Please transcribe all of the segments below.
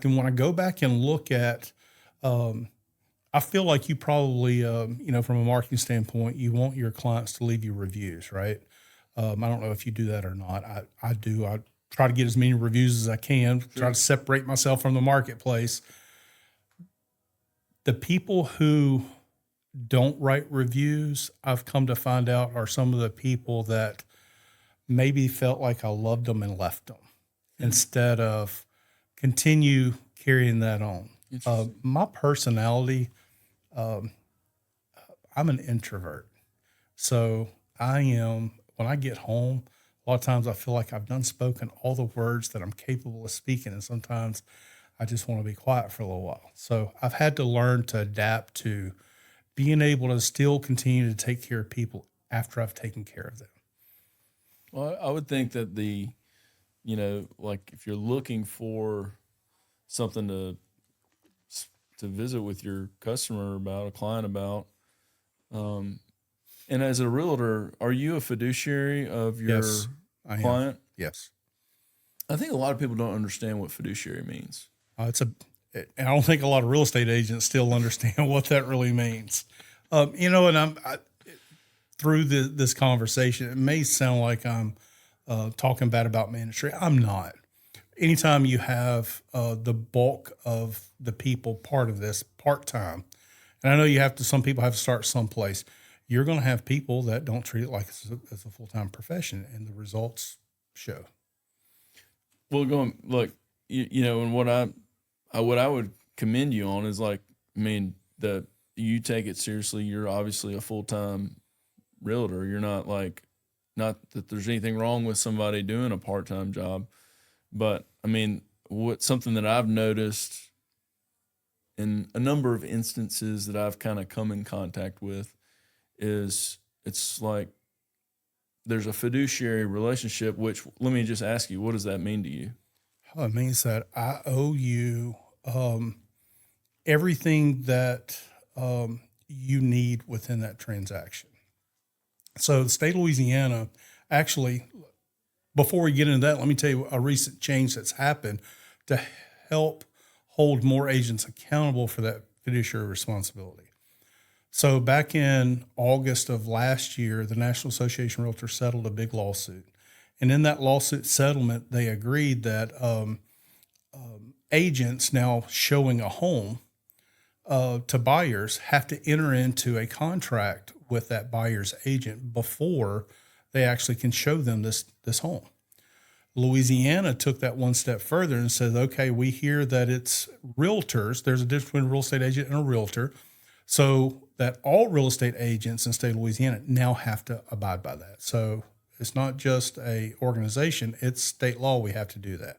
And when I go back and look at, I feel like you probably, from a marketing standpoint, you want your clients to leave you reviews, right? I don't know if you do that or not. I do. I try to get as many reviews as I can, try to separate myself from the marketplace. The people who don't write reviews, I've come to find out, are some of the people that maybe felt like I loved them and left them instead of continue carrying that on. My personality, I'm an introvert. So when I get home, a lot of times I feel like I've done spoken all the words that I'm capable of speaking. And sometimes I just want to be quiet for a little while. So I've had to learn to adapt to being able to still continue to take care of people after I've taken care of them. Well, I would think that like if you're looking for something to visit with your customer about, a client about, and as a realtor, are you a fiduciary of your Yes, I client? am. Yes. I think a lot of people don't understand what fiduciary means. And I don't think a lot of real estate agents still understand what that really means. And through this conversation, it may sound like I'm talking bad about my industry. I'm not. Anytime you have the bulk of the people part of this part-time, and I know some people have to start someplace, you're going to have people that don't treat it like it's a full-time profession, and the results show. Well, and what I would commend you on is that you take it seriously. You're obviously a full-time realtor. You're not that there's anything wrong with somebody doing a part-time job, but something that I've noticed in a number of instances that I've kind of come in contact with is it's like there's a fiduciary relationship, which, let me just ask you, what does that mean to you? It means that I owe you everything that you need within that transaction. So the state of Louisiana, actually, before we get into that, let me tell you a recent change that's happened to help hold more agents accountable for that fiduciary responsibility. So back in August of last year, the National Association of Realtors settled a big lawsuit. And in that lawsuit settlement, they agreed that agents now showing a home to buyers have to enter into a contract with that buyer's agent before they actually can show them this home. Louisiana took that one step further and said, okay, we hear that it's realtors. There's a difference between a real estate agent and a realtor. So that all real estate agents in the state of Louisiana now have to abide by that. So it's not just a organization, it's state law. We have to do that.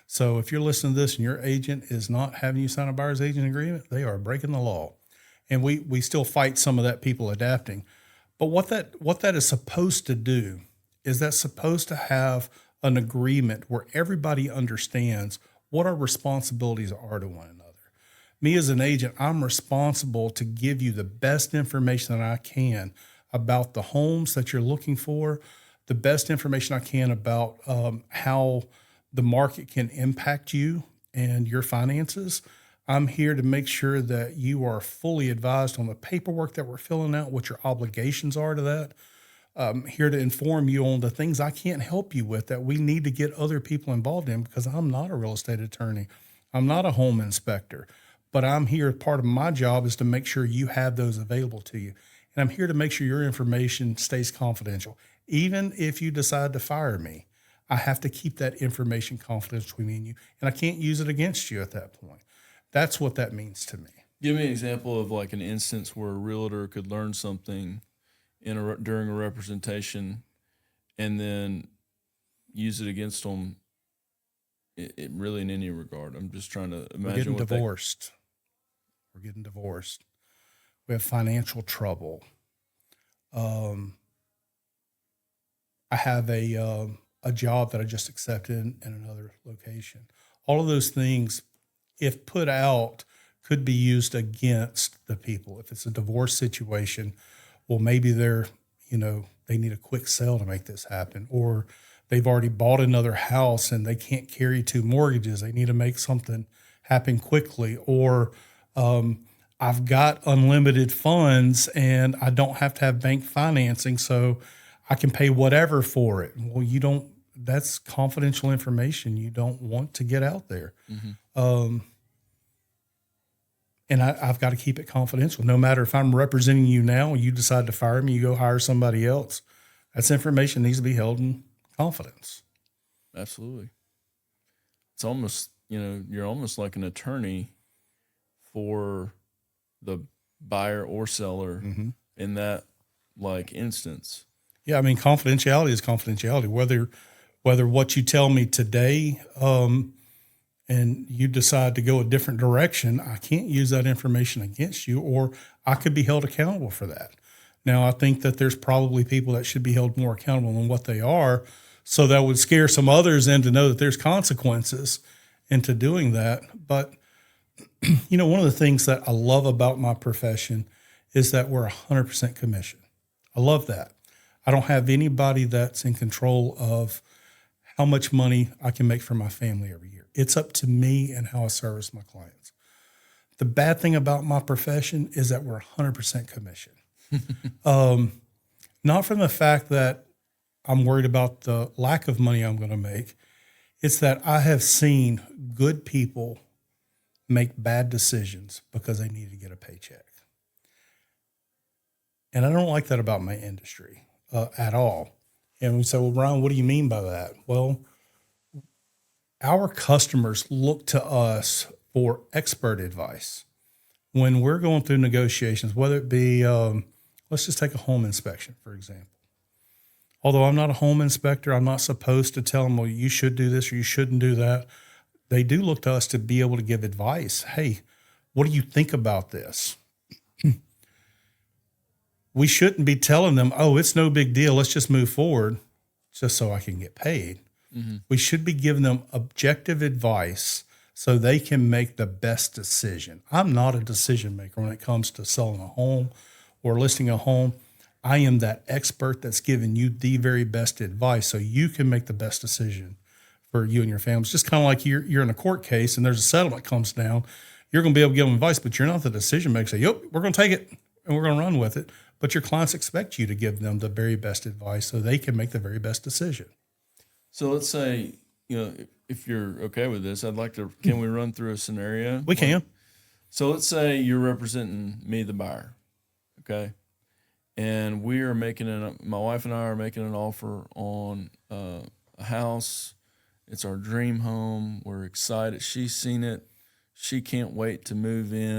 So if you're listening to this and your agent is not having you sign a buyer's agent agreement, they are breaking the law. And we still fight some of that, people adapting. But what that is supposed to do is that's supposed to have an agreement where everybody understands what our responsibilities are to one another. Me as an agent, I'm responsible to give you the best information that I can about the homes that you're looking for, the best information I can about how the market can impact you and your finances. I'm here to make sure that you are fully advised on the paperwork that we're filling out, what your obligations are to that. I'm here to inform you on the things I can't help you with that we need to get other people involved in, because I'm not a real estate attorney. I'm not a home inspector, but I'm here. Part of my job is to make sure you have those available to you. And I'm here to make sure your information stays confidential. Even if you decide to fire me, I have to keep that information confidential between me and you, and I can't use it against you at that point. That's what that means to me. Give me an example of like an instance where a realtor could learn something during a representation and then use it against them. It really in any regard. I'm just trying to imagine. We're getting divorced. We have financial trouble. I have a job that I just accepted in another location. All of those things, if put out, could be used against the people. If it's a divorce situation, well, maybe they need a quick sale to make this happen, or they've already bought another house and they can't carry two mortgages. They need to make something happen quickly, or I've got unlimited funds and I don't have to have bank financing, so I can pay whatever for it. Well, you don't. That's confidential information you don't want to get out there. And I've got to keep it confidential. No matter if I'm representing you now, you decide to fire me, you go hire somebody else. That's information needs to be held in confidence. Absolutely. It's almost, you're almost like an attorney for the buyer or seller in that like instance. Yeah, I mean, confidentiality is confidentiality. Whether what you tell me today and you decide to go a different direction, I can't use that information against you, or I could be held accountable for that. Now, I think that there's probably people that should be held more accountable than what they are, so that would scare some others in to know that there's consequences into doing that. But, one of the things that I love about my profession is that we're 100% commission. I love that. I don't have anybody that's in control of how much money I can make for my family every year. It's up to me and how I service my clients. The bad thing about my profession is that we're 100% commission. Not from the fact that I'm worried about the lack of money I'm going to make. It's that I have seen good people make bad decisions because they need to get a paycheck. And I don't like that about my industry at all. And we say, well, Brian, what do you mean by that? Well, our customers look to us for expert advice. When we're going through negotiations, whether it be, let's just take a home inspection, for example. Although I'm not a home inspector, I'm not supposed to tell them, well, you should do this or you shouldn't do that. They do look to us to be able to give advice. Hey, what do you think about this? We shouldn't be telling them, oh, it's no big deal, let's just move forward just so I can get paid. We should be giving them objective advice so they can make the best decision. I'm not a decision maker when it comes to selling a home or listing a home. I am that expert that's giving you the very best advice so you can make the best decision for you and your family. It's just kind of like you're in a court case and there's a settlement comes down. You're going to be able to give them advice, but you're not the decision maker. Say, yep, we're going to take it and we're going to run with it. But your clients expect you to give them the very best advice so they can make the very best decision. So let's say, if you're okay with this, can we run through a scenario? We can. So let's say you're representing me, the buyer, okay? And my wife and I are making an offer on a house. It's our dream home. We're excited. She's seen it. She can't wait to move in.